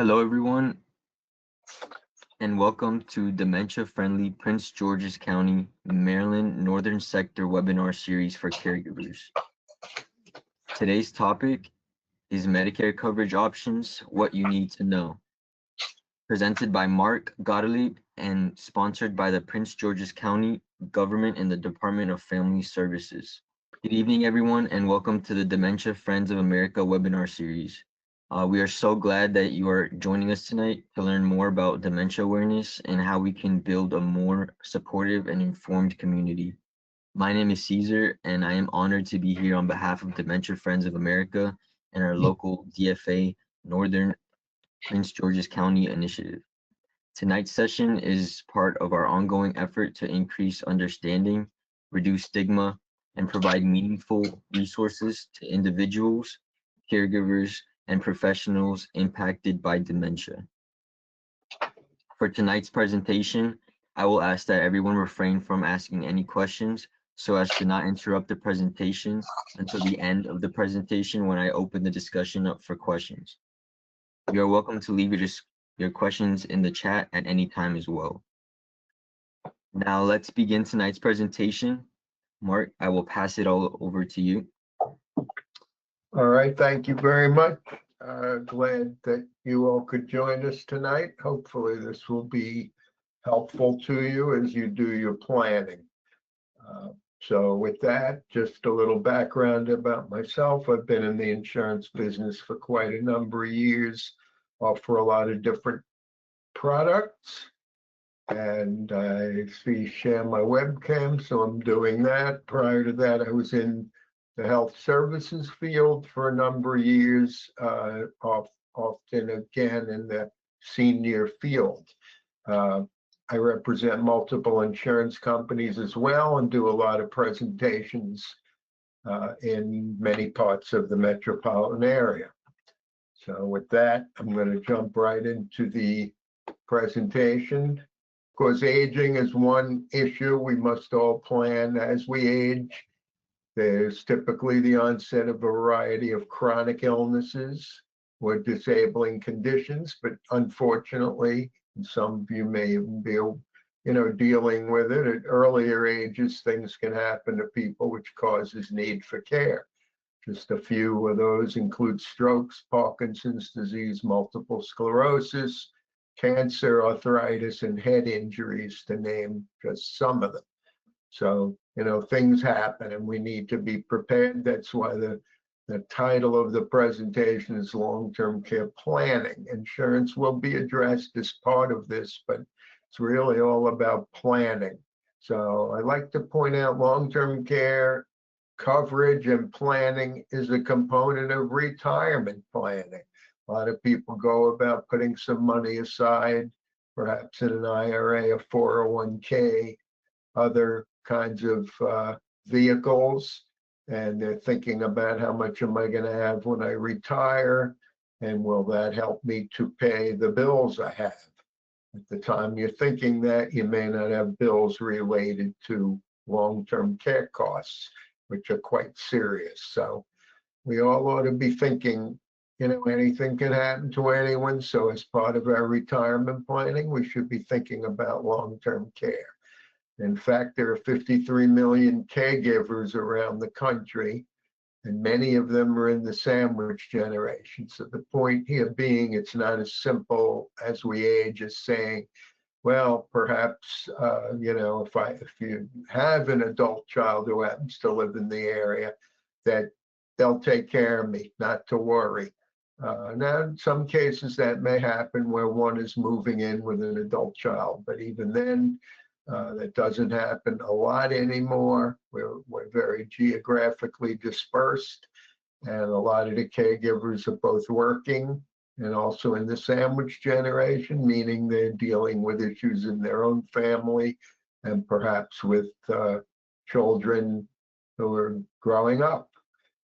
Hello, everyone, and welcome to Dementia Friendly Prince George's County, Maryland Northern Sector webinar series for caregivers. Today's topic is Medicare coverage options, what you need to know. Presented by Mark Gottlieb and sponsored by the Prince George's County government and the Department of Family Services. Good evening, everyone, and welcome to the Dementia Friends of America webinar series. We are so glad that you are joining us tonight to learn more about dementia awareness and how we can build a more supportive and informed community. My name is Caesar, and I am honored to be here on behalf of Dementia Friends of America and our local DFA Northern Prince George's County initiative. Tonight's session is part of our ongoing effort to increase understanding, reduce stigma, and provide meaningful resources to individuals, caregivers, and professionals impacted by dementia. For tonight's presentation, I will ask that everyone refrain from asking any questions so as to not interrupt the presentation until the end of the presentation when I open the discussion up for questions. You are welcome to leave your questions in the chat at any time as well. Now let's begin tonight's presentation. Mark, I will pass it all over to you. All right, thank you very much. Glad that you all could join us tonight. Hopefully this will be helpful to you as you do your planning. So with that, just a little background about myself. I've been in the insurance business for quite a number of years, offer a lot of different products. And I share my webcam, so I'm doing that. Prior to that, I was in the health services field for a number of years, often again in the senior field. I represent multiple insurance companies as well and do a lot of presentations in many parts of the metropolitan area. So with that, I'm going to jump right into the presentation. Of course, aging is one issue we must all plan as we age. There's typically the onset of a variety of chronic illnesses or disabling conditions, but unfortunately, some of you may even be, dealing with it at earlier ages. Things can happen to people which causes need for care. Just a few of those include strokes, Parkinson's disease, multiple sclerosis, cancer, arthritis, and head injuries, to name just some of them. So, things happen and we need to be prepared. That's why the title of the presentation is Long-Term Care Planning. Insurance will be addressed as part of this, but it's really all about planning. So I like to point out long-term care coverage and planning is a component of retirement planning. A lot of people go about putting some money aside, perhaps in an IRA, a 401k, other kinds of vehicles, and they're thinking about how much am I going to have when I retire, and will that help me to pay the bills I have? At the time you're thinking that, you may not have bills related to long-term care costs, which are quite serious. So we all ought to be thinking, anything can happen to anyone. So as part of our retirement planning, we should be thinking about long-term care. In fact, there are 53 million caregivers around the country, and many of them are in the sandwich generation. So the point here being, it's not as simple as we age as saying, well, perhaps, if you have an adult child who happens to live in the area, that they'll take care of me, not to worry. Now, in some cases that may happen where one is moving in with an adult child, but even then, that doesn't happen a lot anymore. We're very geographically dispersed, and a lot of the caregivers are both working and also in the sandwich generation, meaning they're dealing with issues in their own family and perhaps with children who are growing up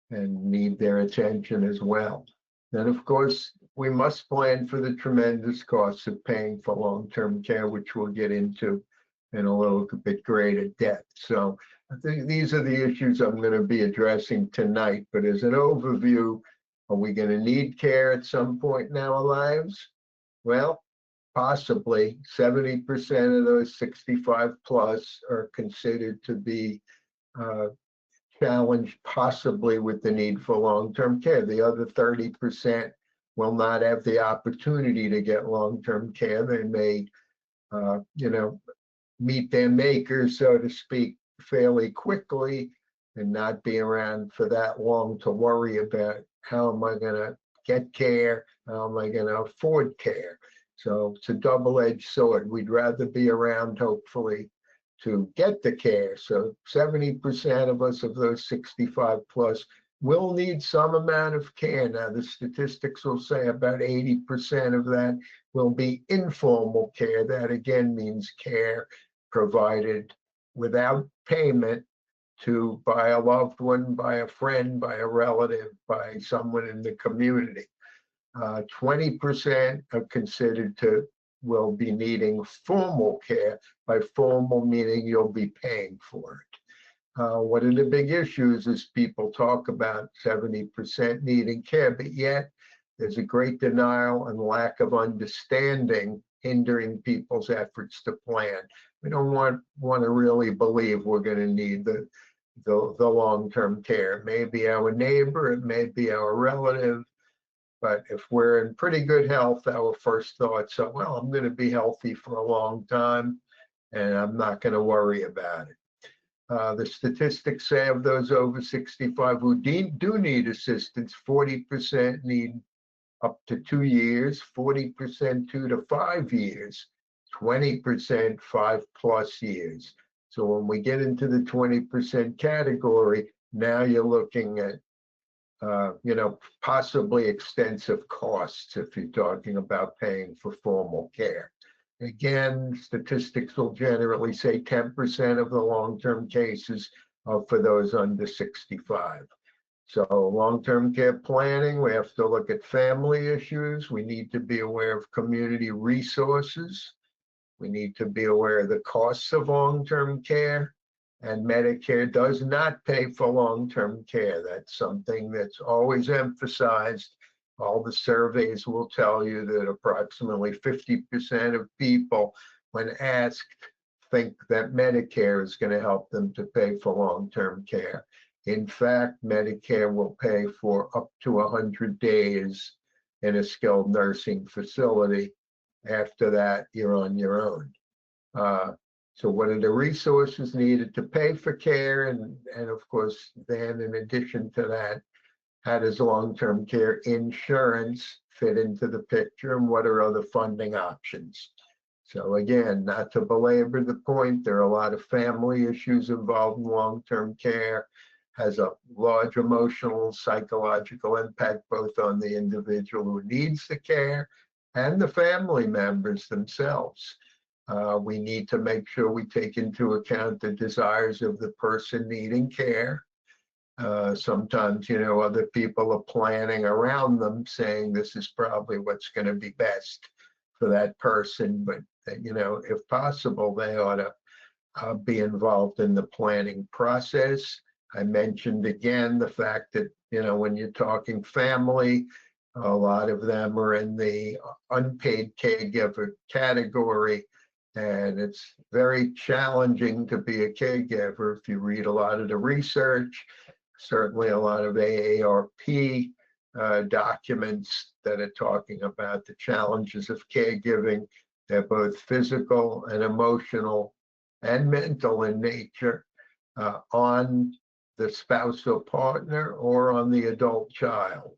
and need their attention as well. And of course, we must plan for the tremendous costs of paying for long-term care, which we'll get into in a little bit greater depth. So I think these are the issues I'm going to be addressing tonight. But as an overview, are we going to need care at some point in our lives? Well, possibly 70% of those 65 plus are considered to be uh, challenged, possibly with the need for long-term care. The other 30% will not have the opportunity to get long-term care. They may, meet their maker, so to speak, fairly quickly and not be around for that long to worry about how am I going to get care? How am I going to afford care? So it's a double-edged sword. We'd rather be around, hopefully, to get the care. So 70% of us, of those 65 plus, will need some amount of care. Now, the statistics will say about 80% of that will be informal care. That again means care provided without payment by a loved one, by a friend, by a relative, by someone in the community. 20% are considered to will be needing formal care. By formal meaning you'll be paying for it. One of the big issues is people talk about 70% needing care, but yet there's a great denial and lack of understanding hindering people's efforts to plan. We don't want to really believe we're going to need the long-term care. It may be our neighbor, it may be our relative, but if we're in pretty good health, our first thoughts are, well, I'm going to be healthy for a long time and I'm not going to worry about it. The statistics say of those over 65 who do need assistance, 40% need up to 2 years, 40% 2 to 5 years, 20% 5+ years. So when we get into the 20% category, now you're looking at, possibly extensive costs if you're talking about paying for formal care. Again, statistics will generally say 10% of the long-term cases are for those under 65. So long-term care planning, we have to look at family issues. We need to be aware of community resources. We need to be aware of the costs of long-term care. And Medicare does not pay for long-term care. That's something that's always emphasized. All the surveys will tell you that approximately 50% of people, when asked, think that Medicare is going to help them to pay for long-term care. In fact, Medicare will pay for up to 100 days in a skilled nursing facility. After that, you're on your own. So what are the resources needed to pay for care? And of course, then in addition to that, how does long-term care insurance fit into the picture, and what are other funding options? So again, not to belabor the point, there are a lot of family issues involved in long-term care, has a large emotional, psychological impact both on the individual who needs the care and the family members themselves. We need to make sure we take into account the desires of the person needing care. Sometimes, other people are planning around them, saying this is probably what's going to be best for that person. But, if possible, they ought to be involved in the planning process. I mentioned again the fact that, when you're talking family, a lot of them are in the unpaid caregiver category. And it's very challenging to be a caregiver. If you read a lot of the research, certainly a lot of AARP documents that are talking about the challenges of caregiving. They're both physical and emotional and mental in nature on the spouse or partner or on the adult child.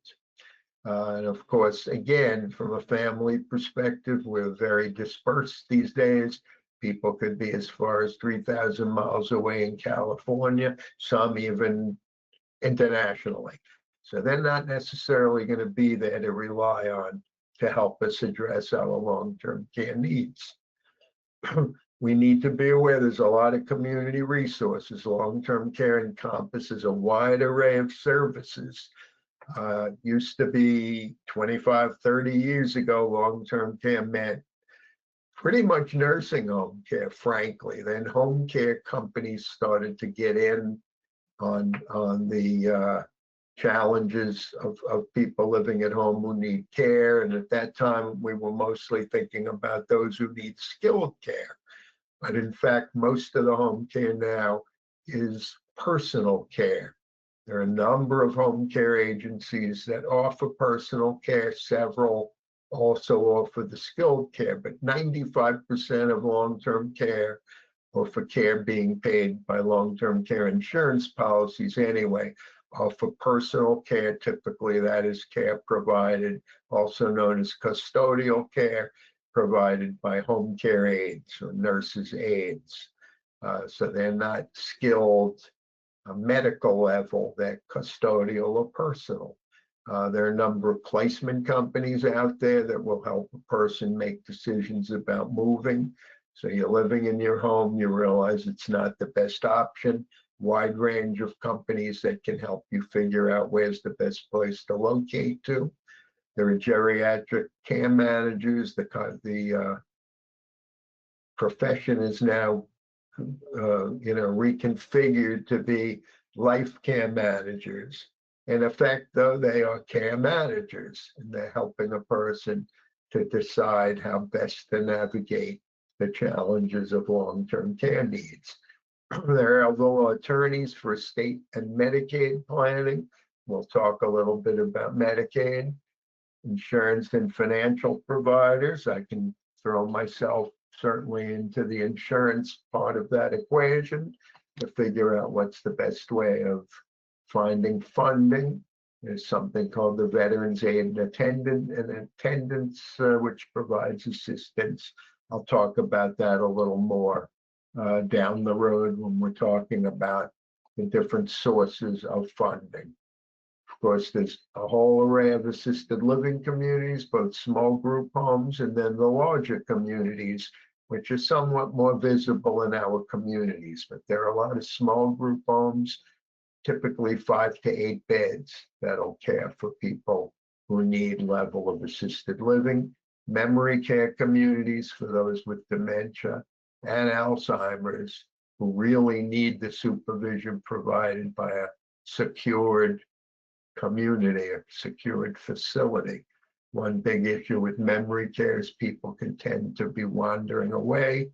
And of course, again, from a family perspective, we're very dispersed these days. People could be as far as 3,000 miles away in California, some even internationally. So they're not necessarily going to be there to rely on to help us address our long-term care needs. We need to be aware there's a lot of community resources. Long-term care encompasses a wide array of services. Used to be 25, 30 years ago, long-term care meant pretty much nursing home care, frankly. Then home care companies started to get in on the challenges of people living at home who need care. And at that time, we were mostly thinking about those who need skilled care. But in fact, most of the home care now is personal care. There are a number of home care agencies that offer personal care. Several also offer the skilled care, but 95% of long-term care, or for care being paid by long-term care insurance policies anyway, offer personal care. Typically, that is care provided, also known as custodial care, provided by home care aides or nurses' aides. So they're not skilled medical level, they're custodial or personal. There are a number of placement companies out there that will help a person make decisions about moving. So you're living in your home, you realize it's not the best option. Wide range of companies that can help you figure out where's the best place to locate to. There are geriatric care managers. The profession is now reconfigured to be life care managers. In effect, though, they are care managers, and they're helping a person to decide how best to navigate the challenges of long-term care needs. There are law attorneys for state and Medicaid planning. We'll talk a little bit about Medicaid. Insurance and financial providers. I can throw myself certainly into the insurance part of that equation to figure out what's the best way of finding funding. There's something called the Veterans Aid and Attendance, which provides assistance. I'll talk about that a little more down the road when we're talking about the different sources of funding. Of course, there's a whole array of assisted living communities, both small group homes and then the larger communities, which are somewhat more visible in our communities. But there are a lot of small group homes, typically 5 to 8 beds, that'll care for people who need level of assisted living. Memory care communities for those with dementia and Alzheimer's who really need the supervision provided by a secured community, a secured facility. One big issue with memory care is people can tend to be wandering away.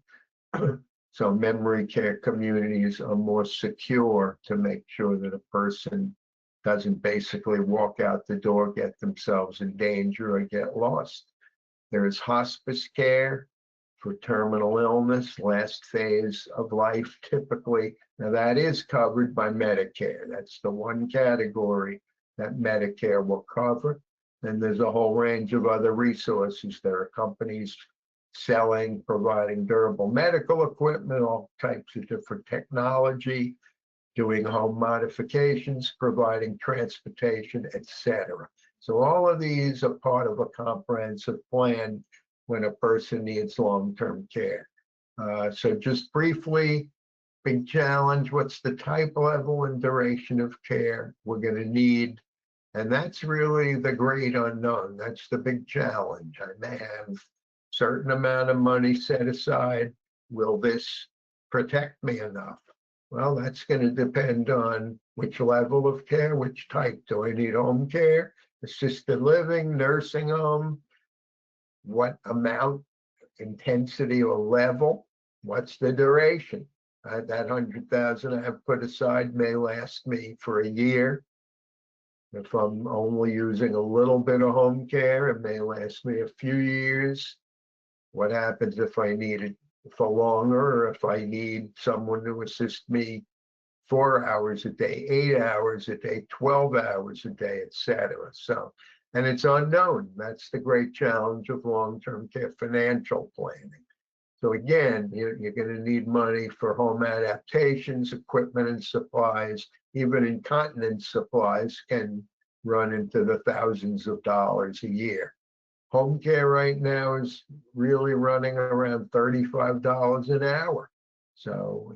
So memory care communities are more secure to make sure that a person doesn't basically walk out the door, get themselves in danger, or get lost. There is hospice care for terminal illness, last phase of life typically. Now that is covered by Medicare. That's the one category that Medicare will cover. And there's a whole range of other resources. There are companies selling, providing durable medical equipment, all types of different technology, doing home modifications, providing transportation, etc. So all of these are part of a comprehensive plan when a person needs long-term care. So just briefly, big challenge, what's the type, level, and duration of care we're going to need? And that's really the great unknown. That's the big challenge. I may have a certain amount of money set aside. Will this protect me enough? Well, that's going to depend on which level of care, which type. Do I need home care, assisted living, nursing home? What amount, intensity, or level? What's the duration? That $100,000 I have put aside may last me for a year. If I'm only using a little bit of home care, it may last me a few years. What happens if I need it for longer, or if I need someone to assist me 4 hours a day, 8 hours a day, 12 hours a day, etc. So, and it's unknown. That's the great challenge of long-term care financial planning. So again, you're going to need money for home adaptations, equipment and supplies. Even incontinence supplies can run into the thousands of dollars a year. Home care right now is really running around $35 an hour. So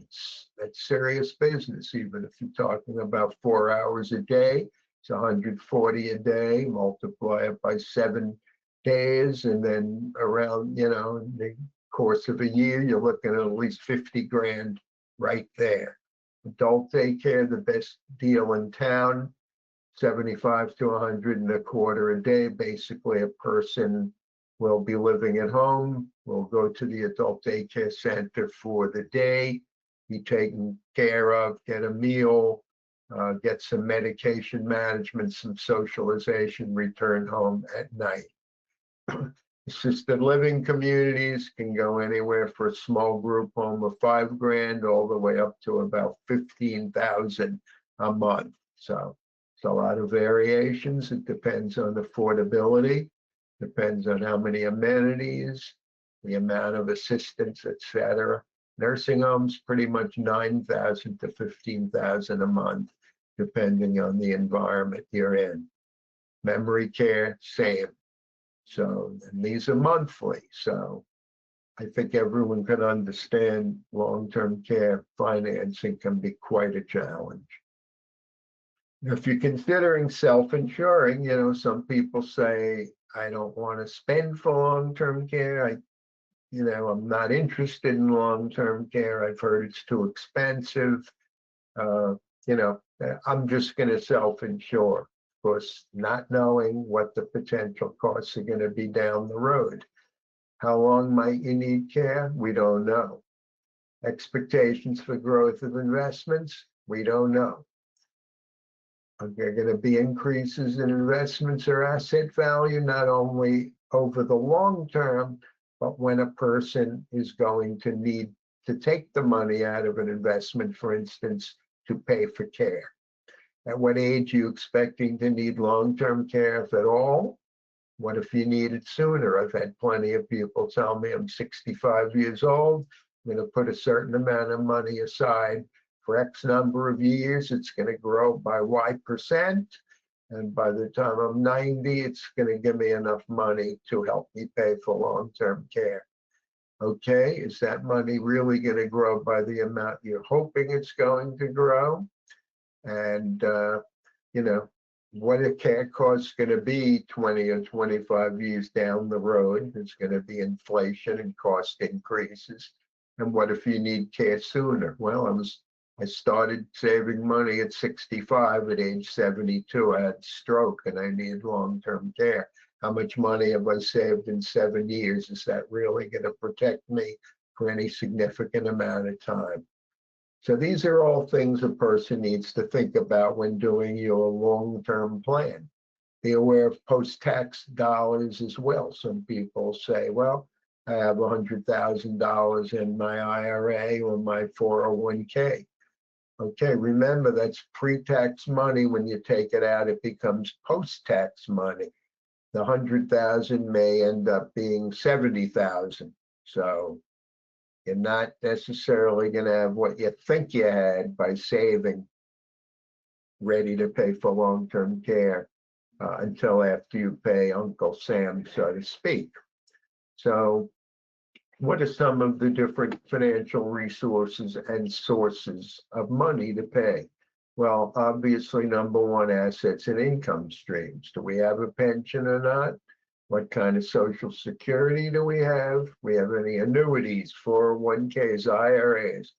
that's serious business. Even if you're talking about 4 hours a day, it's $140 a day, multiply it by 7 days, and then around, in the course of a year, you're looking at least 50 grand right there. Adult daycare, the best deal in town, 75 to 100 and a quarter a day. Basically, a person will be living at home, will go to the adult daycare center for the day, be taken care of, get a meal, get some medication management, some socialization, return home at night. Assisted living communities can go anywhere for a small group home of $5,000 all the way up to about 15,000 a month. So it's a lot of variations. It depends on affordability, depends on how many amenities, the amount of assistance, etc. Nursing homes, pretty much 9,000 to 15,000 a month, depending on the environment you're in. Memory care, same. So, and these are monthly. So I think everyone can understand long-term care financing can be quite a challenge. If you're considering self-insuring, some people say, I don't want to spend for long-term care. I'm not interested in long-term care. I've heard it's too expensive. I'm just going to self-insure. Of course, not knowing what the potential costs are going to be down the road. How long might you need care? We don't know. Expectations for growth of investments? We don't know. Are there going to be increases in investments or asset value, not only over the long term, but when a person is going to need to take the money out of an investment, for instance, to pay for care? At what age are you expecting to need long-term care, if at all? What if you need it sooner? I've had plenty of people tell me I'm 65 years old, I'm going to put a certain amount of money aside for X number of years. It's going to grow by Y%. And by the time I'm 90, it's going to give me enough money to help me pay for long-term care. Okay, is that money really going to grow by the amount you're hoping it's going to grow? And, what a care cost is going to be 20 or 25 years down the road. There's going to be inflation and cost increases. And what if you need care sooner? Well, I started saving money at 65. At age 72, I had a stroke and I needed long-term care. How much money have I saved in 7 years? Is that really going to protect me for any significant amount of time? So these are all things a person needs to think about when doing your long-term plan. Be aware of post-tax dollars as well. Some people say, well, I have $100,000 in my IRA or my 401k. Okay, remember that's pre-tax money. When you take it out, it becomes post-tax money. The 100,000 may end up being 70,000. So you're not necessarily going to have what you think you had by saving ready to pay for long-term care until after you pay Uncle Sam, so to speak. So what are some of the different financial resources and sources of money to pay? Well, obviously, number one, assets and income streams. Do we have a pension or not? What kind of Social Security do we have? We have any annuities, 401ks, IRAs,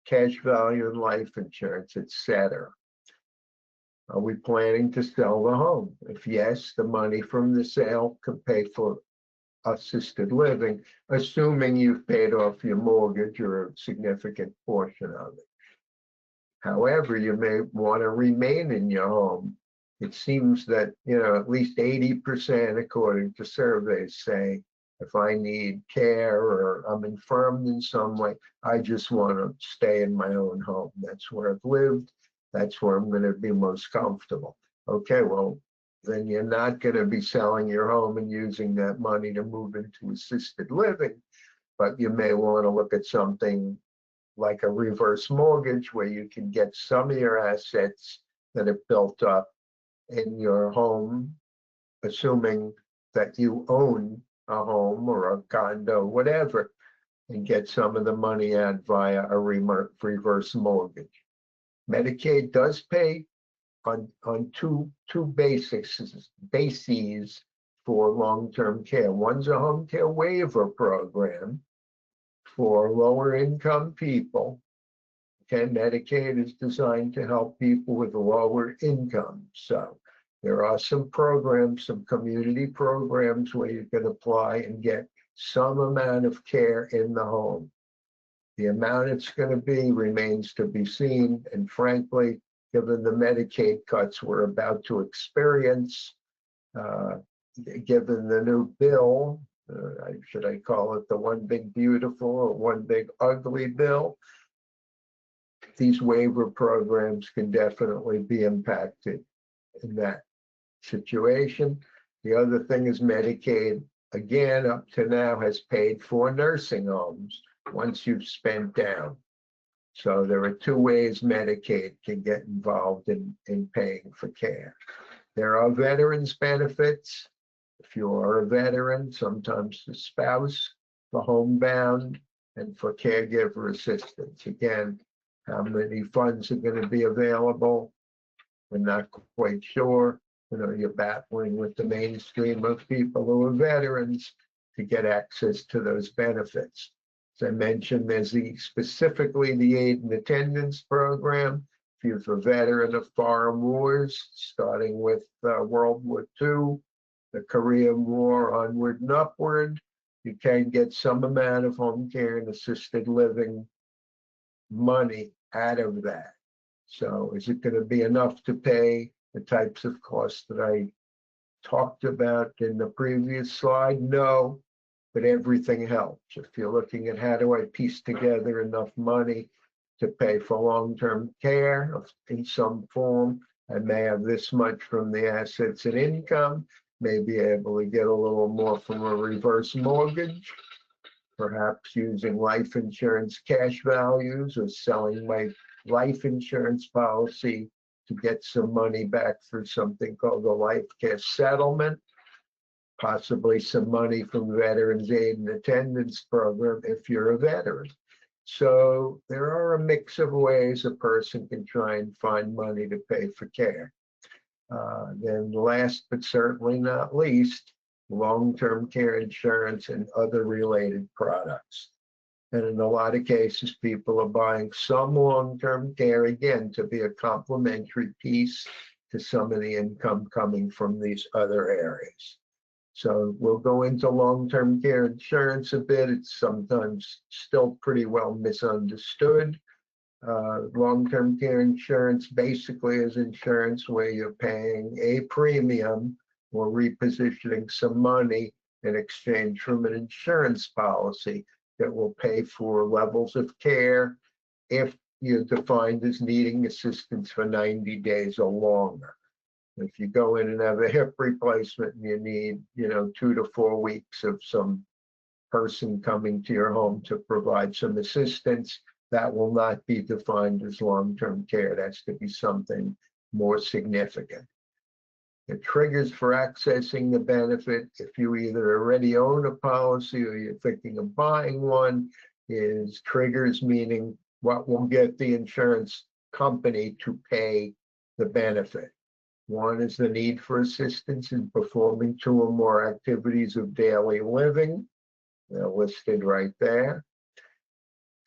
cash value and life insurance, etc. Are we planning to sell the home? If yes, the money from the sale can pay for assisted living, assuming you've paid off your mortgage or a significant portion of it. However, you may want to remain in your home. It seems that, at least 80%, according to surveys, say, if I need care or I'm infirmed in some way, I just want to stay in my own home. That's where I've lived. That's where I'm going to be most comfortable. Okay, well, then you're not going to be selling your home and using that money to move into assisted living, but you may want to look at something like a reverse mortgage where you can get some of your assets that have built up in your home, assuming that you own a home or a condo, whatever, and get some of the money out via a reverse mortgage. Medicaid does pay on two bases for long-term care. One's a home care waiver program for lower income people. Okay, Medicaid is designed to help people with lower income. So There are some programs, some community programs where you can apply and get some amount of care in the home. The amount it's going to be remains to be seen. And frankly, given the Medicaid cuts we're about to experience, given the new bill, should I call it the one big beautiful or one big ugly bill, these waiver programs can definitely be impacted in that situation. The other thing is Medicaid, again, up to now has paid for nursing homes once you've spent down. So there are two ways Medicaid can get involved in paying for care. There are veterans benefits. If you are a veteran, sometimes the spouse, the homebound, and for caregiver assistance. Again, how many funds are going to be available? We're not quite sure. You know, you're battling with the mainstream of people who are veterans to get access to those benefits. As I mentioned, there's specifically the aid and attendance program. If you're a veteran of foreign wars, starting with World War II, the Korean War, onward and upward, you can get some amount of home care and assisted living money out of that. So is it going to be enough to pay the types of costs that I talked about in the previous slide? No, but everything helps. If you're looking at how do I piece together enough money to pay for long-term care in some form, I may have this much from the assets and income, may be able to get a little more from a reverse mortgage, perhaps using life insurance cash values or selling my life insurance policy to get some money back through something called the life care settlement, possibly some money from Veterans Aid and Attendance Program if you're a veteran. So there are a mix of ways a person can try and find money to pay for care. Then last but certainly not least, long-term care insurance and other related products. And in a lot of cases, people are buying some long-term care, again, to be a complementary piece to some of the income coming from these other areas. So we'll go into long-term care insurance a bit. It's sometimes still pretty well misunderstood. Long-term care insurance basically is insurance where you're paying a premium or repositioning some money in exchange from an insurance policy that will pay for levels of care if you're defined as needing assistance for 90 days or longer. If you go in and have a hip replacement and you need, 2 to 4 weeks of some person coming to your home to provide some assistance, that will not be defined as long-term care. That's to be something more significant. The triggers for accessing the benefit, if you either already own a policy or you're thinking of buying one, is triggers, meaning what will get the insurance company to pay the benefit. One is the need for assistance in performing 2 or more activities of daily living. They're listed right there.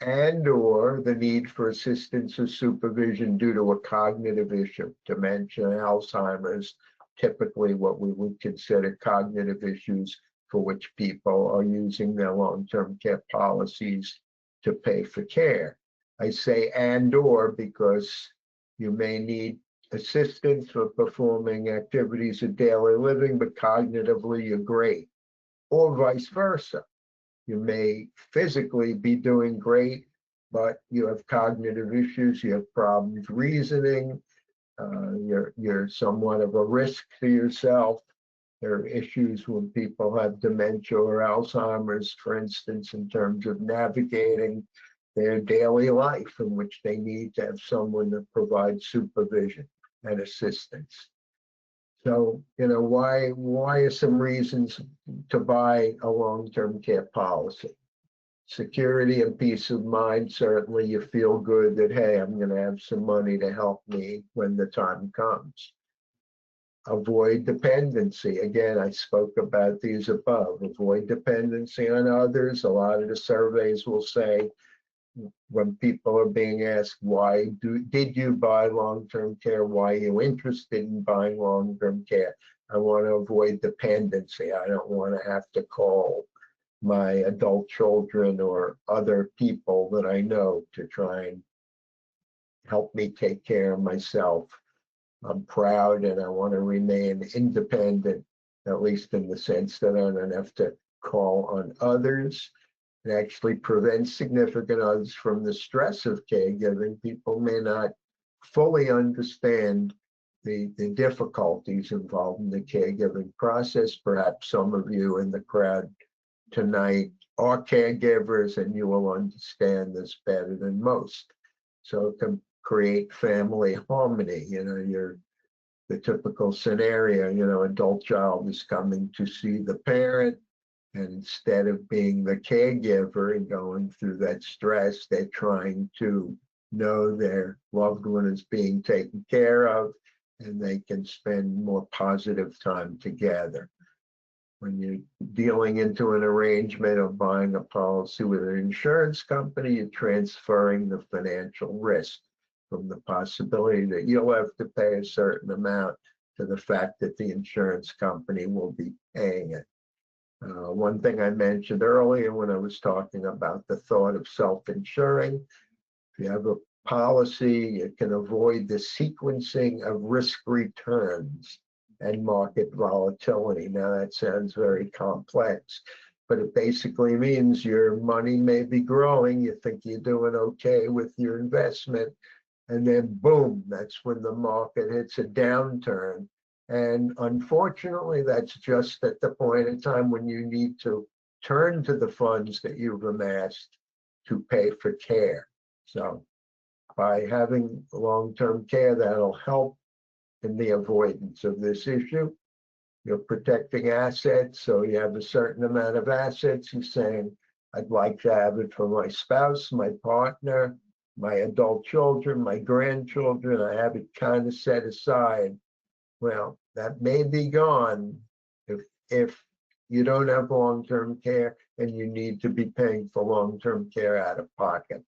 And or the need for assistance or supervision due to a cognitive issue, dementia, Alzheimer's, typically what we would consider cognitive issues for which people are using their long-term care policies to pay for care. I say and or because you may need assistance for performing activities of daily living, but cognitively you're great, or vice versa. You may physically be doing great, but you have cognitive issues, you have problems reasoning, you're somewhat of a risk to yourself. There are issues when people have dementia or Alzheimer's, for instance, in terms of navigating their daily life in which they need to have someone to provide supervision and assistance. So, why are some reasons to buy a long-term care policy? Security and peace of mind. Certainly you feel good that, hey, I'm going to have some money to help me when the time comes. Avoid dependency. Again, I spoke about these above. Avoid dependency on others. A lot of the surveys will say when people are being asked, did you buy long-term care? Why are you interested in buying long-term care? I want to avoid dependency. I don't want to have to call my adult children or other people that I know to try and help me take care of myself. I'm proud and I want to remain independent, at least in the sense that I don't have to call on others. It actually prevents significant others from the stress of caregiving. People may not fully understand the difficulties involved in the caregiving process. Perhaps some of you in the crowd tonight are caregivers and you will understand this better than most. So it can create family harmony. You're the typical scenario, adult child is coming to see the parent, and instead of being the caregiver and going through that stress, they're trying to know their loved one is being taken care of and they can spend more positive time together. When you're dealing into an arrangement of buying a policy with an insurance company, you're transferring the financial risk from the possibility that you'll have to pay a certain amount to the fact that the insurance company will be paying it. One thing I mentioned earlier when I was talking about the thought of self-insuring, if you have a policy, you can avoid the sequencing of risk returns and market volatility. Now that sounds very complex, but it basically means your money may be growing. You think you're doing okay with your investment, and then boom, that's when the market hits a downturn. And unfortunately, that's just at the point in time when you need to turn to the funds that you've amassed to pay for care. So by having long-term care, that'll help in the avoidance of this issue. You're protecting assets, so you have a certain amount of assets. You're saying, I'd like to have it for my spouse, my partner, my adult children, my grandchildren. I have it kind of set aside. Well, that may be gone if you don't have long-term care and you need to be paying for long-term care out of pocket.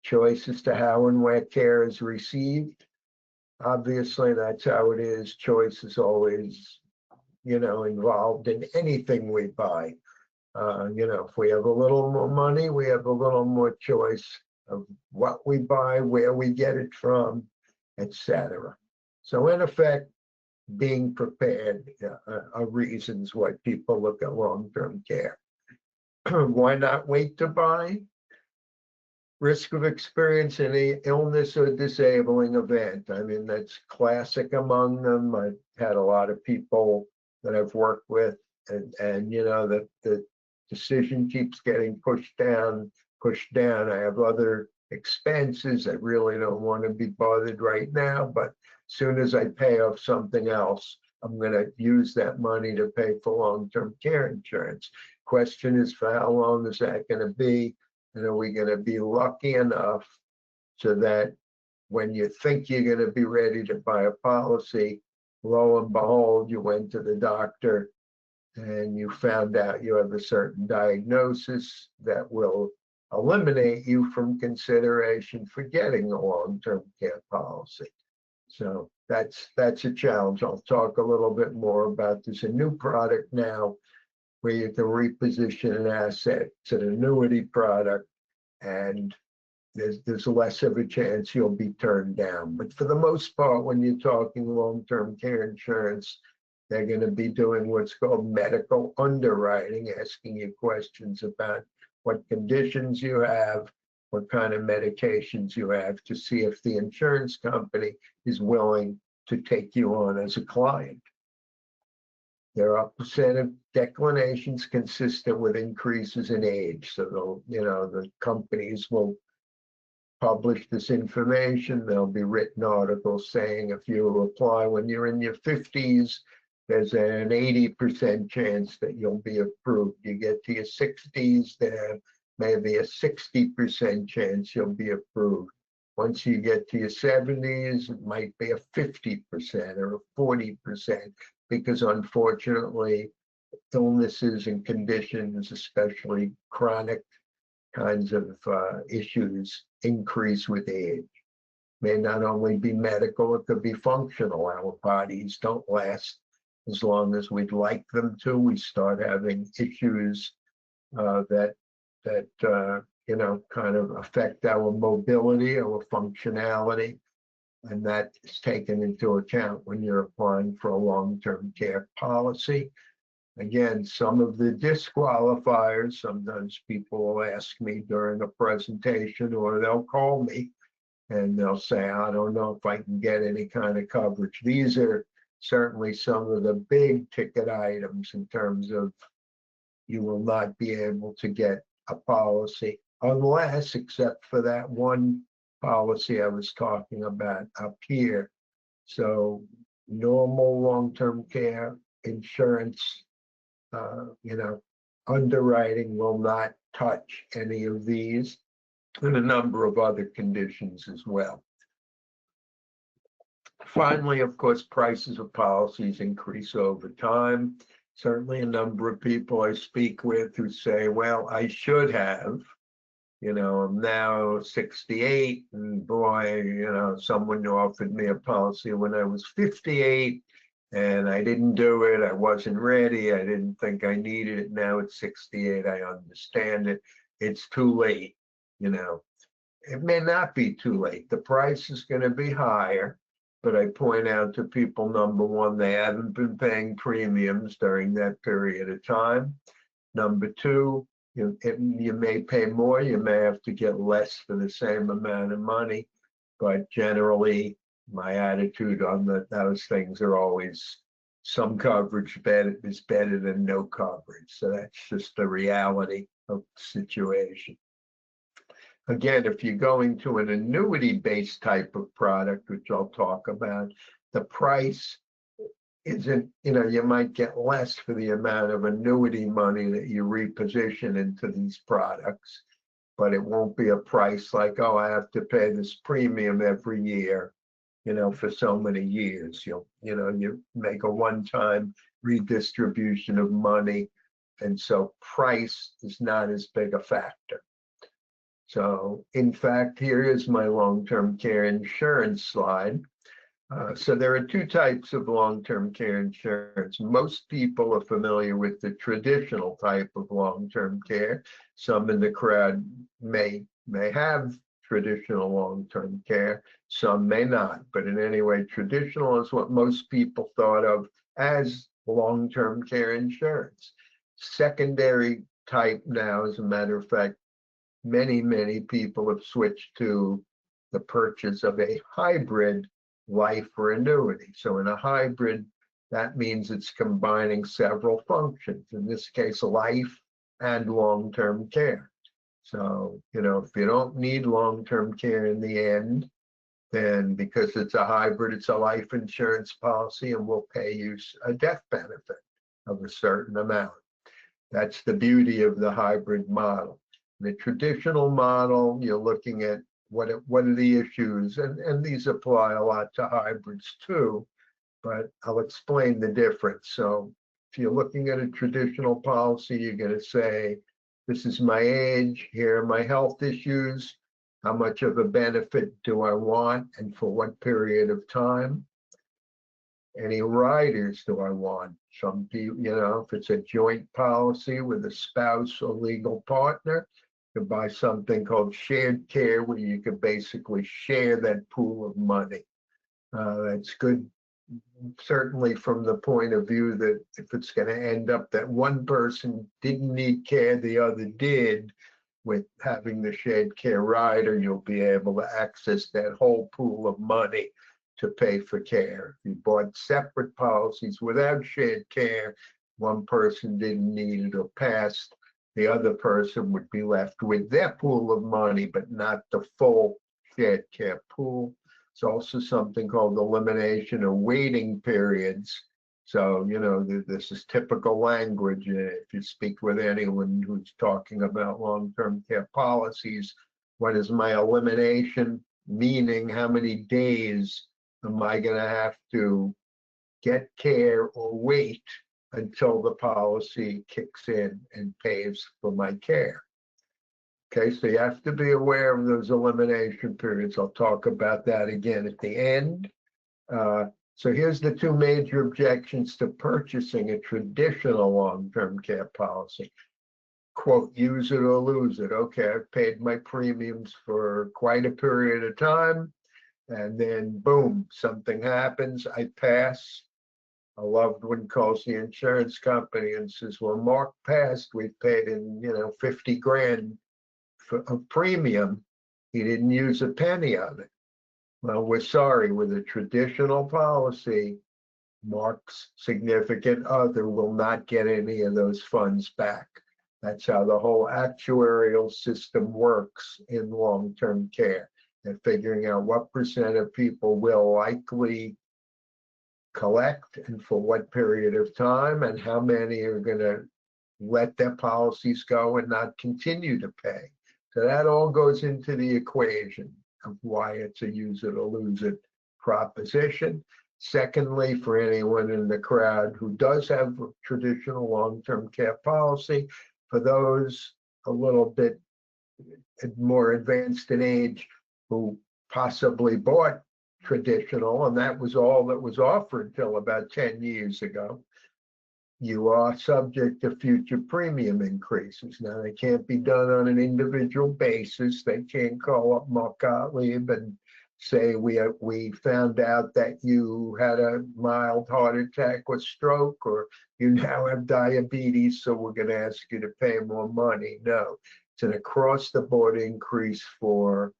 Choice as to how and where care is received. Obviously, that's how it is. Choice is always, involved in anything we buy. If we have a little more money, we have a little more choice of what we buy, where we get it from, etc. So in effect, being prepared are reasons why people look at long-term care. Why not wait to buy? Risk of experiencing any illness or disabling event. I mean, that's classic among them. I've had a lot of people that I've worked with, and that the decision keeps getting pushed down. I have other expenses. I really don't want to be bothered right now, but as soon as I pay off something else, I'm going to use that money to pay for long-term care insurance. Question is, for how long is that going to be? And are we going to be lucky enough so that when you think you're going to be ready to buy a policy, lo and behold, you went to the doctor and you found out you have a certain diagnosis that will eliminate you from consideration for getting a long-term care policy. So that's a challenge. I'll talk a little bit more about this. A new product now where you can reposition an asset. It's an annuity product, and there's less of a chance you'll be turned down. But for the most part, when you're talking long-term care insurance, they're going to be doing what's called medical underwriting, asking you questions about what conditions you have, what kind of medications you have, to see if the insurance company is willing to take you on as a client. There are percentage declinations consistent with increases in age. So the companies will publish this information. There'll be written articles saying if you apply when you're in your 50s, there's an 80% chance that you'll be approved. You get to your 60s, there may be a 60% chance you'll be approved. Once you get to your 70s, it might be a 50% or a 40%, because unfortunately, illnesses and conditions, especially chronic kinds of issues increase with age. May not only be medical, it could be functional. Our bodies don't last as long as we'd like them to. We start having issues that kind of affect our mobility, our functionality, and that is taken into account when you're applying for a long-term care policy. Again, some of the disqualifiers, sometimes people will ask me during a presentation, or they'll call me and they'll say, I don't know if I can get any kind of coverage. These are certainly some of the big ticket items in terms of you will not be able to get a policy unless, except for that one policy I was talking about up here. So normal long-term care insurance, underwriting will not touch any of these, and a number of other conditions as well. Finally, of course, prices of policies increase over time. Certainly a number of people I speak with who say, well, I should have, I'm now 68, and boy, someone offered me a policy when I was 58, and I didn't do it. I wasn't ready. I didn't think I needed it. Now at 68, I understand it. It's too late. It may not be too late. The price is going to be higher, but I point out to people, number one, they haven't been paying premiums during that period of time. Number two, you may pay more, you may have to get less for the same amount of money, but generally my attitude on those things are always some coverage is better than no coverage. So that's just the reality of the situation. Again, if you're going to an annuity-based type of product, which I'll talk about, the price isn't, you might get less for the amount of annuity money that you reposition into these products, but it won't be a price like, oh, I have to pay this premium every year, for so many years. You make a one-time redistribution of money, and so price is not as big a factor. So in fact, here is my long-term care insurance slide. So there are two types of long-term care insurance. Most people are familiar with the traditional type of long-term care. Some in the crowd may have traditional long-term care, some may not. But in any way, traditional is what most people thought of as long-term care insurance. Secondary type now, as a matter of fact, many people have switched to the purchase of a hybrid life or annuity. So in a hybrid, that means it's combining several functions, in this case, life and long-term care. So, if you don't need long-term care in the end, then because it's a hybrid, it's a life insurance policy and we'll pay you a death benefit of a certain amount. That's the beauty of the hybrid model. The traditional model, you're looking at what are the issues, and these apply a lot to hybrids too, but I'll explain the difference. So if you're looking at a traditional policy, you're going to say, this is my age, here are my health issues, how much of a benefit do I want, and for what period of time? Any riders do I want? Some people, if it's a joint policy with a spouse or legal partner, you buy something called shared care, where you could basically share that pool of money. That's good, certainly from the point of view that if it's going to end up that one person didn't need care, the other did, with having the shared care rider, you'll be able to access that whole pool of money to pay for care. If you bought separate policies without shared care, one person didn't need it or passed, the other person would be left with their pool of money, but not the full shared care pool. It's also something called elimination of waiting periods. So, this is typical language. If you speak with anyone who's talking about long-term care policies, what is my elimination? Meaning, how many days am I going to have to get care or wait until the policy kicks in and pays for my care? Okay, so you have to be aware of those elimination periods. I'll talk about that again at the end. So here's the two major objections to purchasing a traditional long-term care policy. Quote, use it or lose it. Okay, I've paid my premiums for quite a period of time, and then boom, something happens, I pass. A loved one calls the insurance company and says, well, Mark passed, we've paid in, 50 grand of premium. He didn't use a penny of it. Well, we're sorry, with a traditional policy, Mark's significant other will not get any of those funds back. That's how the whole actuarial system works in long-term care. They're figuring out what percent of people will likely collect and for what period of time, and how many are going to let their policies go and not continue to pay. So that all goes into the equation of why it's a use it or lose it proposition. Secondly, for anyone in the crowd who does have a traditional long-term care policy, for those a little bit more advanced in age who possibly bought traditional, and that was all that was offered till about 10 years ago, you are subject to future premium increases. Now, they can't be done on an individual basis. They can't call up Mark Gottlieb and say, we found out that you had a mild heart attack or stroke, or you now have diabetes, so we're going to ask you to pay more money. No, it's an across-the-board increase for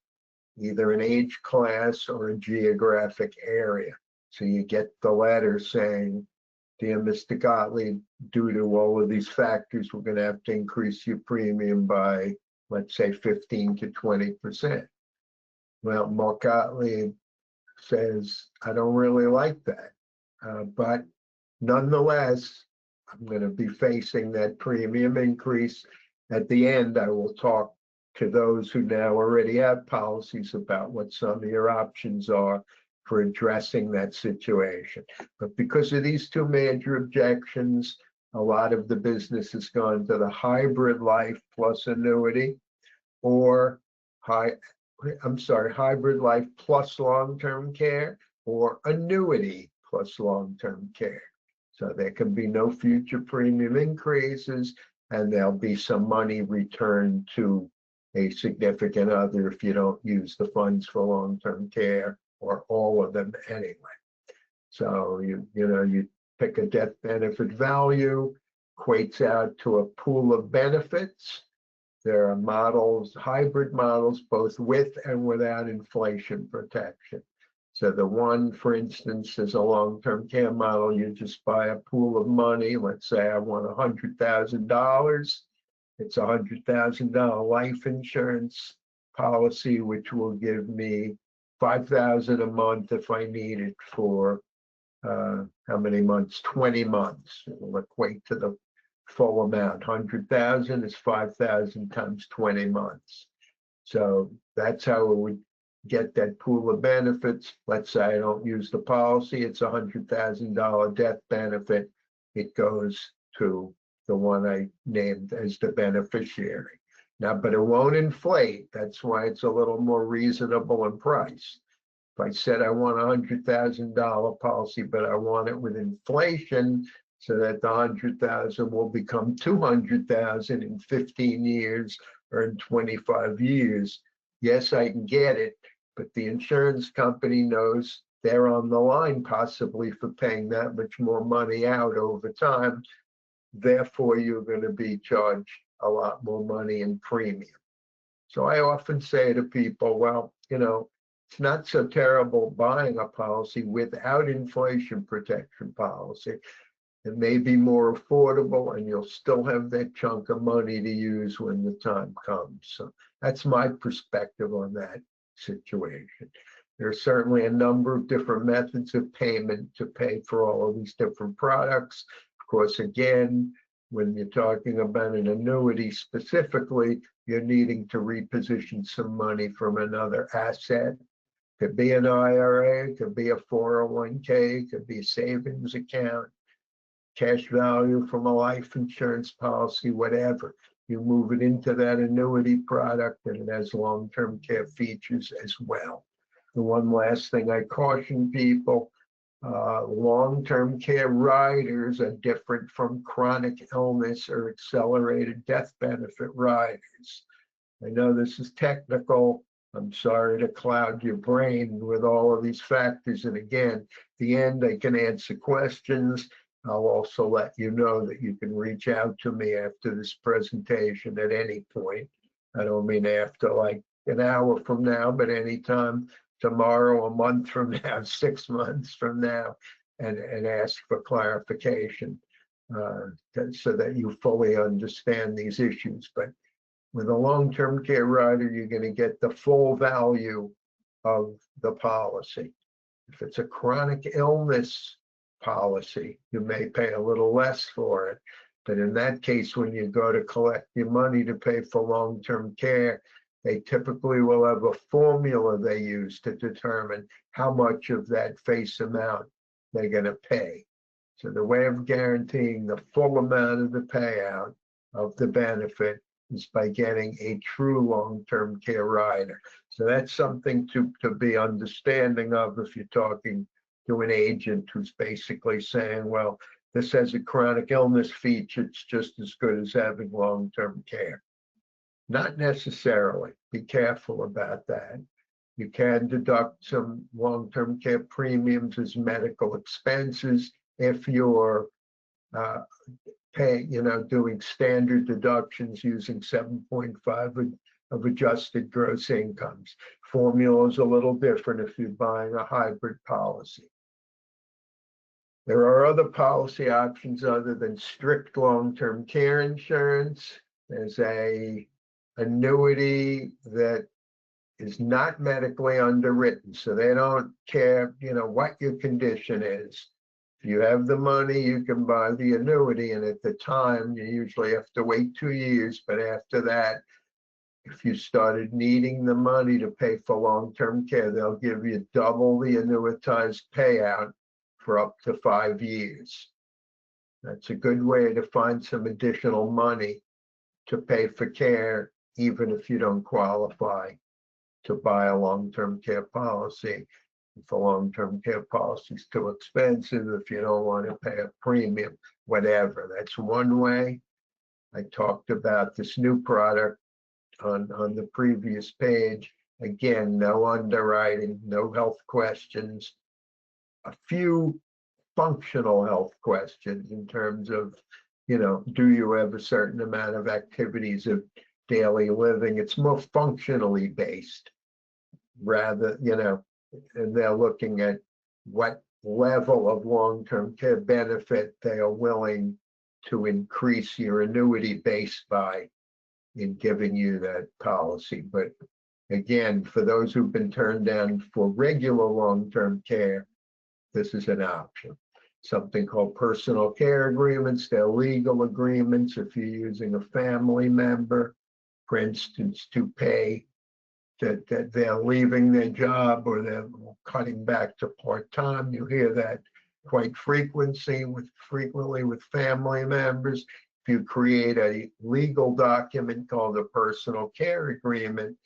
either an age class or a geographic area. So you get the letter saying, dear Mr. Gottlieb, due to all of these factors, we're going to have to increase your premium by, let's say, 15 to 20%. Well, Mark Gottlieb says, I don't really like that. But nonetheless, I'm going to be facing that premium increase. At the end, I will talk to those who now already have policies about what some of your options are for addressing that situation. But because of these two major objections, a lot of the business has gone to the hybrid life plus annuity, or hybrid life plus long-term care, or annuity plus long-term care. So there can be no future premium increases, and there'll be some money returned to a significant other if you don't use the funds for long-term care, or all of them anyway. So you pick a death benefit value, equates out to a pool of benefits. There are models, hybrid models, both with and without inflation protection. So the one, for instance, is a long-term care model. You just buy a pool of money. Let's say I want $100,000. It's a $100,000 life insurance policy, which will give me $5,000 a month if I need it for how many months? 20 months. It will equate to the full amount. 100,000 is 5,000 times 20 months. So that's how it would get that pool of benefits. Let's say I don't use the policy. It's a $100,000 death benefit. It goes to the one I named as the beneficiary. Now, but it won't inflate. That's why it's a little more reasonable in price. If I said I want a $100,000 policy, but I want it with inflation, so that the 100,000 will become 200,000 in 15 years or in 25 years. Yes, I can get it, but the insurance company knows they're on the line possibly for paying that much more money out over time. Therefore, you're going to be charged a lot more money in premium. So I often say to people, well, it's not so terrible buying a policy without inflation protection policy. It may be more affordable, and you'll still have that chunk of money to use when the time comes. So that's my perspective on that situation. There's certainly a number of different methods of payment to pay for all of these different products. Of course, again, when you're talking about an annuity specifically, you're needing to reposition some money from another asset. Could be an IRA, could be a 401k, could be a savings account, cash value from a life insurance policy, whatever. you move it into that annuity product, and it has long-term care features as well. The one last thing I caution people, long-term care riders are different from chronic illness or accelerated death benefit riders. I know this is technical. I'm sorry to cloud your brain with all of these factors. And again, at the end, I can answer questions. I'll also let you know that you can reach out to me after this presentation at any point. I don't mean after like an hour from now, but anytime, tomorrow, a month from now, 6 months from now, and ask for clarification so that you fully understand these issues. But with a long-term care rider, you're going to get the full value of the policy. If it's a chronic illness policy, you may pay a little less for it. But in that case, when you go to collect your money to pay for long-term care, they typically will have a formula they use to determine how much of that face amount they're going to pay. So the way of guaranteeing the full amount of the payout of the benefit is by getting a true long-term care rider. So that's something to be understanding of if you're talking to an agent who's basically saying, well, this has a chronic illness feature, it's just as good as having long-term care. Not necessarily. Be careful about that. You can deduct some long-term care premiums as medical expenses if you're paying, doing standard deductions using 7.5 of adjusted gross incomes. Formula is a little different if you're buying a hybrid policy. There are other policy options other than strict long-term care insurance. There's a annuity that is not medically underwritten, so they don't care, what your condition is. If you have the money, you can buy the annuity, and at the time, you usually have to wait 2 years, but after that, if you started needing the money to pay for long-term care, they'll give you double the annuitized payout for up to 5 years. That's a good way to find some additional money to pay for care, even if you don't qualify to buy a long-term care policy. If a long-term care policy is too expensive, if you don't want to pay a premium, whatever. That's one way. I talked about this new product on the previous page. Again, no underwriting, no health questions, a few functional health questions in terms of, do you have a certain amount of activities of daily living? It's more functionally based rather, and they're looking at what level of long-term care benefit they are willing to increase your annuity base by in giving you that policy. But again, for those who've been turned down for regular long-term care, this is an option. Something called personal care agreements. They're legal agreements if you're using a family member, for instance, to pay that they're leaving their job or they're cutting back to part-time. You hear that quite frequently with family members. If you create a legal document called a personal care agreement,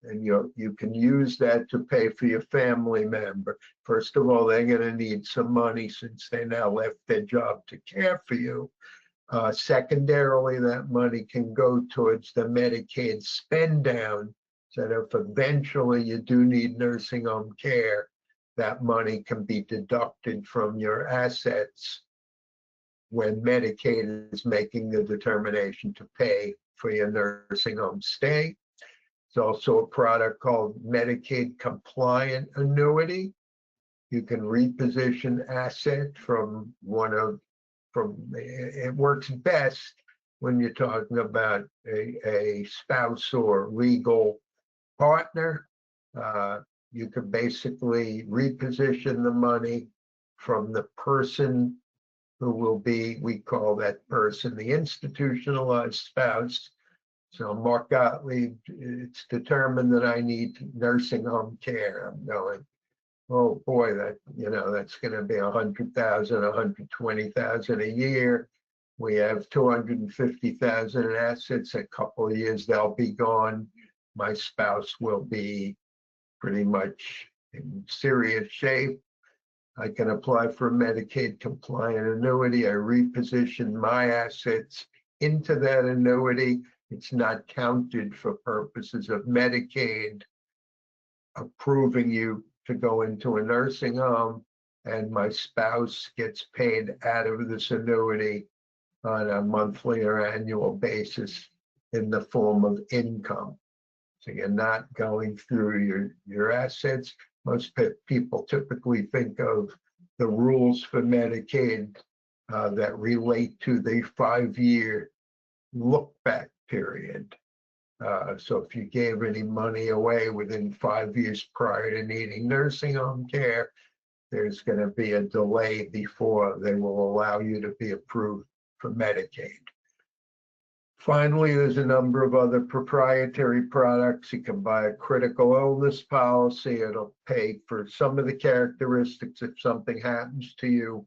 and you can use that to pay for your family member. First of all, they're going to need some money since they now left their job to care for you. Secondarily, that money can go towards the Medicaid spend down, so that if eventually you do need nursing home care, that money can be deducted from your assets when Medicaid is making the determination to pay for your nursing home stay. There's also a product called Medicaid compliant annuity. You can reposition asset it works best when you're talking about a spouse or legal partner. You could basically reposition the money from the person who will be, we call that person the institutionalized spouse. So Mark Gottlieb, it's determined that I need nursing home care. I'm going, oh boy, that's going to be $100,000, $120,000 a year. We have 250,000 in assets. A couple of years they'll be gone. My spouse will be pretty much in serious shape. I can apply for a Medicaid compliant annuity. I reposition my assets into that annuity. It's not counted for purposes of Medicaid approving you to go into a nursing home, and my spouse gets paid out of this annuity on a monthly or annual basis in the form of income. So you're not going through your assets. Most people typically think of the rules for Medicaid that relate to the 5-year look back period. So if you gave any money away within 5 years prior to needing nursing home care, there's going to be a delay before they will allow you to be approved for Medicaid. Finally, there's a number of other proprietary products. You can buy a critical illness policy. It'll pay for some of the characteristics if something happens to you.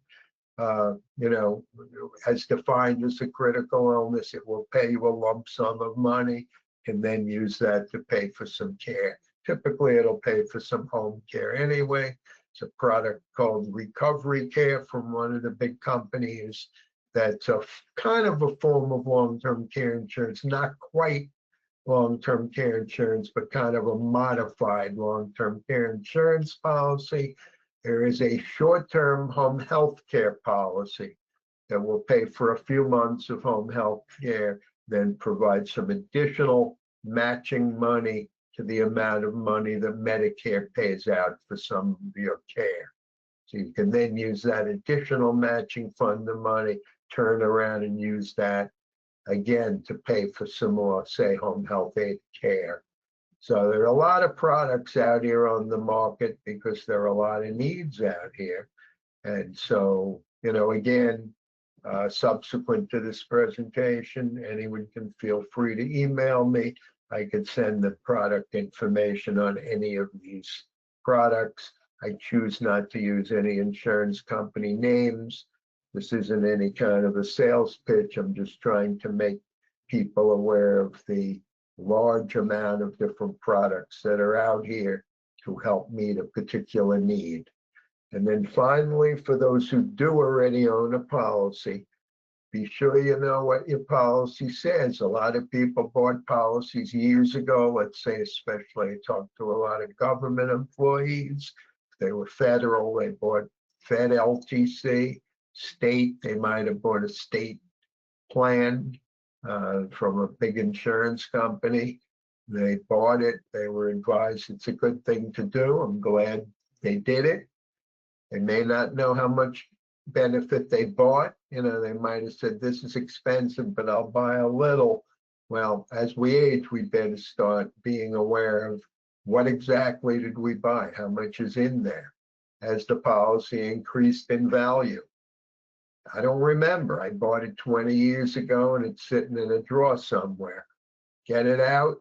As defined as a critical illness, it will pay you a lump sum of money and then use that to pay for some care. Typically, it'll pay for some home care anyway. It's a product called Recovery Care from one of the big companies. That's a kind of a form of long-term care insurance, not quite long-term care insurance, but kind of a modified long-term care insurance policy. There is a short-term home health care policy that will pay for a few months of home health care, then provide some additional matching money to the amount of money that Medicare pays out for some of your care. So you can then use that additional matching fund of money, turn around and use that again to pay for similar, say, home health aid care. So there are a lot of products out here on the market because there are a lot of needs out here. And so, again, subsequent to this presentation, anyone can feel free to email me. I could send the product information on any of these products. I choose not to use any insurance company names. This isn't any kind of a sales pitch. I'm just trying to make people aware of the large amount of different products that are out here to help meet a particular need. And then finally, for those who do already own a policy, be sure you know what your policy says. A lot of people bought policies years ago. Let's say, especially, I talked to a lot of government employees. They were federal, they bought Fed LTC. State, they might have bought a state plan from a big insurance company. They bought it. They were advised it's a good thing to do. I'm glad they did it. They may not know how much benefit they bought. They might have said, this is expensive, but I'll buy a little. Well, as we age, we better start being aware of what exactly did we buy? How much is in there? Has the policy increased in value? I don't remember. I bought it 20 years ago and it's sitting in a drawer somewhere. Get it out,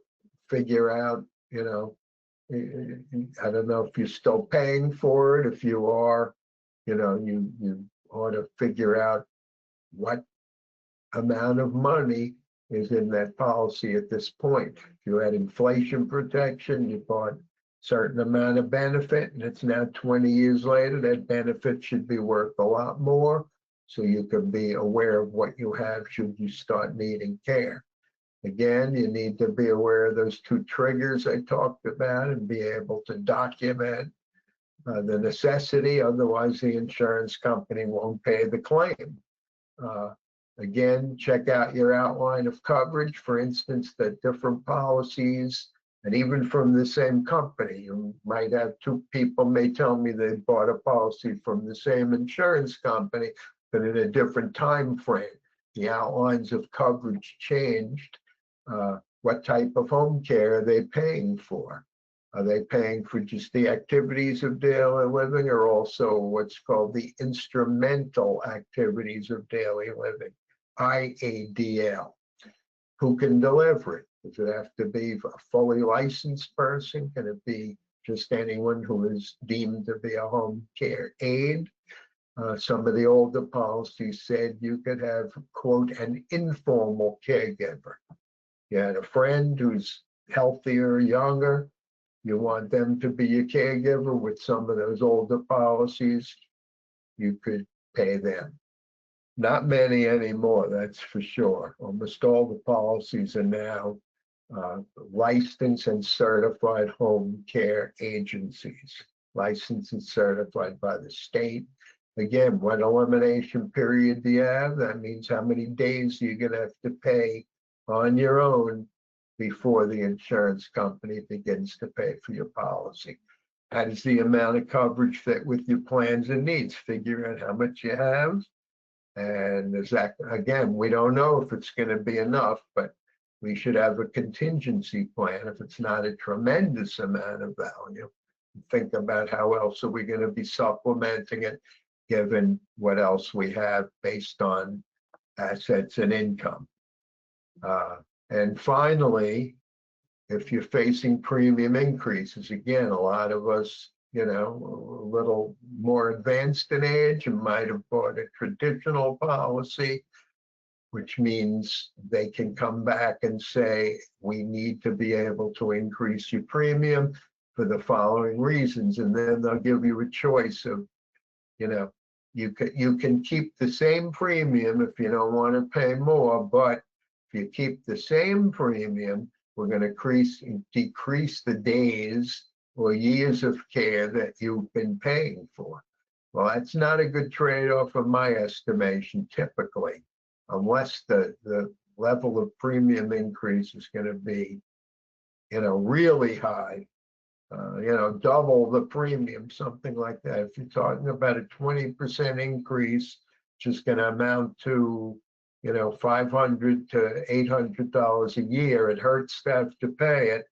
figure out, I don't know if you're still paying for it. If you are, you ought to figure out what amount of money is in that policy at this point. If you had inflation protection, you bought a certain amount of benefit and it's now 20 years later, that benefit should be worth a lot more. So you can be aware of what you have should you start needing care. Again, you need to be aware of those two triggers I talked about and be able to document the necessity. Otherwise, the insurance company won't pay the claim. Again, check out your outline of coverage. For instance, that different policies, and even from the same company, you might have two people may tell me they bought a policy from the same insurance company, but in a different time frame. The outlines of coverage changed. What type of home care are they paying for? Are they paying for just the activities of daily living or also what's called the instrumental activities of daily living, IADL? Who can deliver it? Does it have to be a fully licensed person? Can it be just anyone who is deemed to be a home care aide? Some of the older policies said you could have, quote, an informal caregiver. You had a friend who's healthier, younger, you want them to be your caregiver. With some of those older policies, you could pay them. Not many anymore, that's for sure. Almost all the policies are now licensed and certified home care agencies, licensed and certified by the state. Again, what elimination period do you have? That means how many days you're going to have to pay on your own before the insurance company begins to pay for your policy. How does the amount of coverage fit with your plans and needs? Figure out how much you have. And is that, again, we don't know if it's going to be enough, but we should have a contingency plan if it's not a tremendous amount of value. Think about how else are we going to be supplementing it, given what else we have based on assets and income. And finally, if you're facing premium increases, again, a lot of us, a little more advanced in age and might have bought a traditional policy, which means they can come back and say, we need to be able to increase your premium for the following reasons. And then they'll give you a choice of, you can keep the same premium if you don't want to pay more, but if you keep the same premium, we're going to decrease the days or years of care that you've been paying for. Well, that's not a good trade-off in my estimation, typically, unless the level of premium increase is going to be, really high, double the premium, something like that. If you're talking about a 20% increase, which is going to amount to, $500 to $800 a year, it hurts to have to pay it.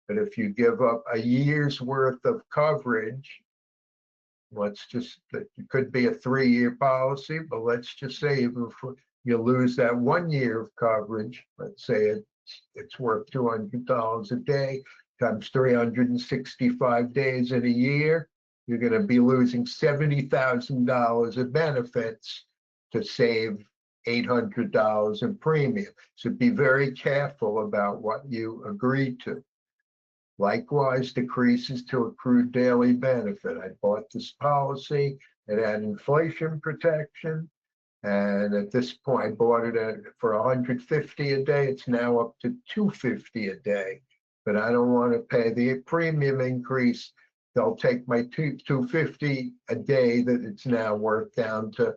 But if you give up a year's worth of coverage, it could be a 3-year policy, but let's just say even if you lose that 1 year of coverage, let's say it's worth $200 a day times 365 days in a year, you're going to be losing $70,000 of benefits to save $800 in premium. So be very careful about what you agree to. Likewise, decreases to accrued daily benefit. I bought this policy, it had inflation protection, and at this point I bought it for $150 a day. It's now up to $250 a day, but I don't want to pay the premium increase. They'll take my $250 a day that it's now worth down to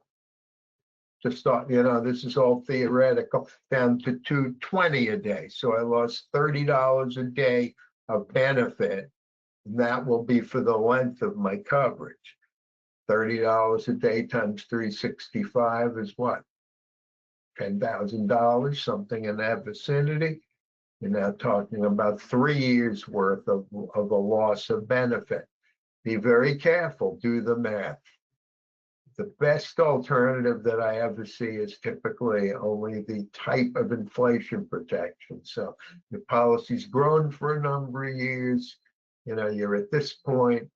start, this is all theoretical, down to $220 a day. So I lost $30 a day of benefit, and that will be for the length of my coverage. $30 a day times 365 is what? $10,000, something in that vicinity. You're now talking about 3 years worth of a loss of benefit. Be very careful, do the math. The best alternative that I ever see is typically only the type of inflation protection. So the policy's grown for a number of years. You're at this point,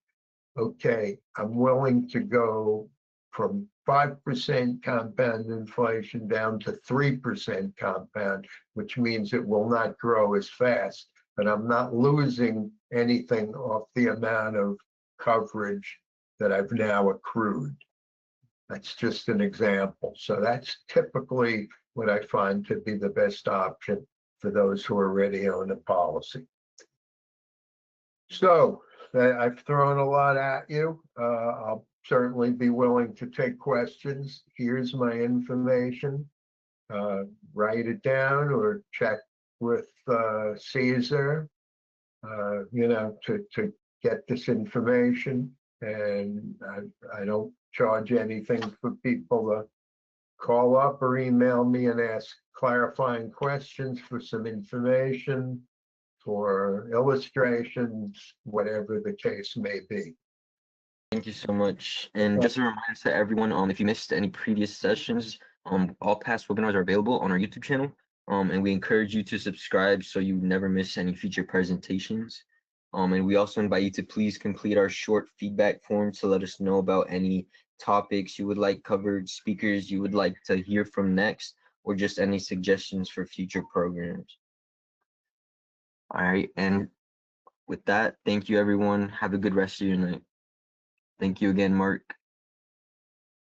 okay, I'm willing to go from 5% compound inflation down to 3% compound, which means it will not grow as fast, but I'm not losing anything off the amount of coverage that I've now accrued. That's just an example. So that's typically what I find to be the best option for those who already own a policy. So I've thrown a lot at you. I'll certainly be willing to take questions. Here's my information. Write it down or check with Caesar, to get this information. And I don't charge anything for people to call up or email me and ask clarifying questions for some information, for illustrations, whatever the case may be. Thank you so much. And just a reminder to everyone, if you missed any previous sessions, all past webinars are available on our YouTube channel. And we encourage you to subscribe so you never miss any future presentations. And we also invite you to please complete our short feedback form to let us know about any topics you would like covered, speakers you would like to hear from next, or just any suggestions for future programs. All right, and with that, thank you everyone. Have a good rest of your night. Thank you again, Mark.